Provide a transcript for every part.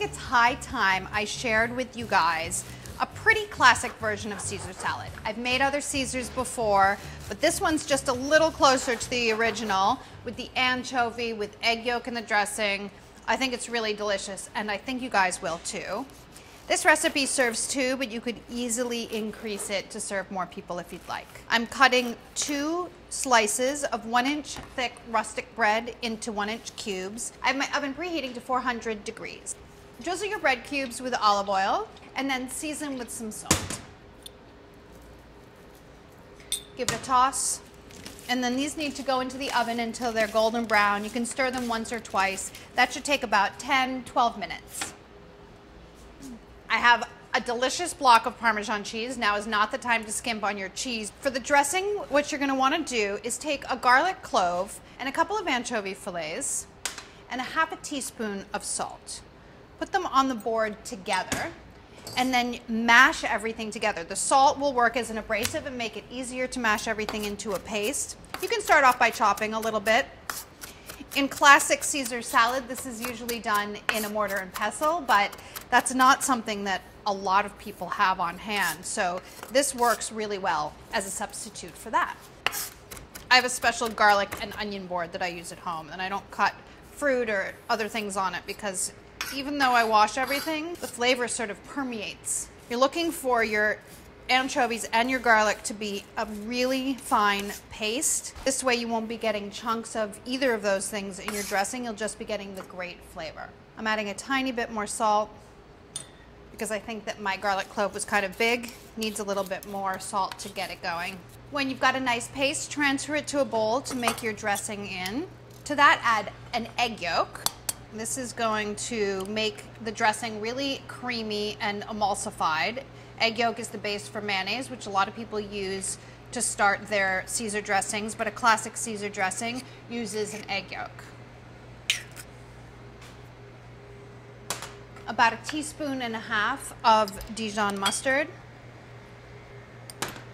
it's high time I shared with you guys a pretty classic version of Caesar salad. I've made other Caesars before, but this one's just a little closer to the original with the anchovy, with egg yolk in the dressing. I think it's really delicious, and I think you guys will too. This recipe serves two, but you could easily increase it to serve more people if you'd like. I'm cutting 2 slices of 1-inch thick rustic bread into 1-inch cubes. I have my oven preheating to 400 degrees. Drizzle your bread cubes with olive oil and then season with some salt. Give it a toss. And then these need to go into the oven until they're golden brown. You can stir them once or twice. That should take about 10-12 minutes. I have a delicious block of Parmesan cheese. Now is not the time to skimp on your cheese. For the dressing, what you're going to want to do is take a garlic clove and a couple of anchovy fillets and a half a teaspoon of salt. Put them on the board together and then mash everything together. The salt will work as an abrasive and make it easier to mash everything into a paste. You can start off by chopping a little bit. In classic Caesar salad, this is usually done in a mortar and pestle, but that's not something that a lot of people have on hand. So this works really well as a substitute for that. I have a special garlic and onion board that I use at home, and I don't cut fruit or other things on it because even though I wash everything, the flavor sort of permeates. You're looking for your anchovies and your garlic to be a really fine paste. This way you won't be getting chunks of either of those things in your dressing. You'll just be getting the great flavor. I'm adding a tiny bit more salt because I think that my garlic clove was kind of big. Needs a little bit more salt to get it going. When you've got a nice paste, transfer it to a bowl to make your dressing in. To that, add an egg yolk. This is going to make the dressing really creamy and emulsified. Egg yolk is the base for mayonnaise, which a lot of people use to start their Caesar dressings, but a classic Caesar dressing uses an egg yolk. About 1.5 teaspoons of Dijon mustard,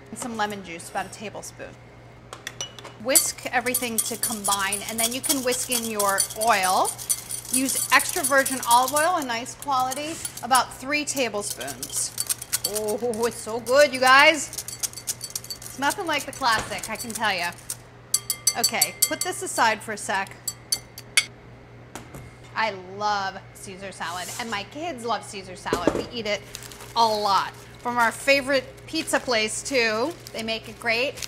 and some lemon juice, about 1 tablespoon. Whisk everything to combine, and then you can whisk in your oil. Use extra virgin olive oil, a nice quality, about 3 tablespoons. Oh, it's so good, you guys. It's nothing like the classic, I can tell you. Okay, put this aside for a sec. I love Caesar salad, and my kids love Caesar salad. We eat it a lot. From our favorite pizza place, too. They make it great.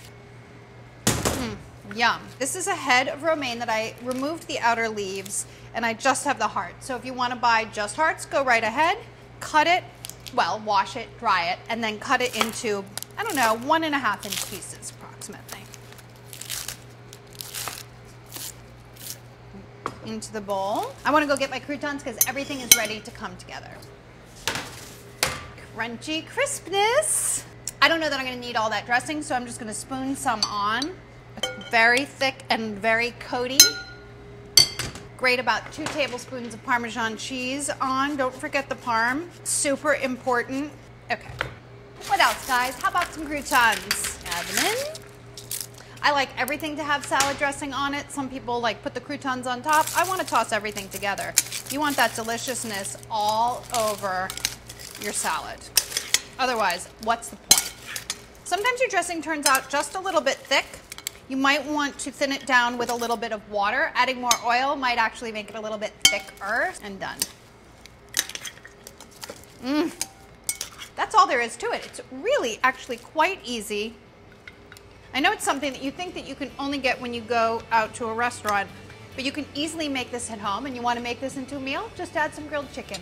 Yum. This is a head of romaine that I removed the outer leaves, and I just have the heart. So if you want to buy just hearts, go right ahead. Cut it. Well, wash it, dry it, and then cut it into, I don't know, 1.5-inch pieces approximately. Into the bowl. I want to go get my croutons because everything is ready to come together. Crunchy crispness. I don't know that I'm going to need all that dressing, so I'm just going to spoon some on. It's very thick and very coaty. Grate about 2 tablespoons of Parmesan cheese on. Don't forget the parm. Super important. Okay. What else, guys? How about some croutons? Add them in. I like everything to have salad dressing on it. Some people like put the croutons on top. I want to toss everything together. You want that deliciousness all over your salad. Otherwise, what's the point? Sometimes your dressing turns out just a little bit thick. You might want to thin it down with a little bit of water. Adding more oil might actually make it a little bit thicker. And done. That's all there is to it. It's really actually quite easy. I know it's something that you think that you can only get when you go out to a restaurant, but you can easily make this at home, and you want to make this into a meal, just add some grilled chicken.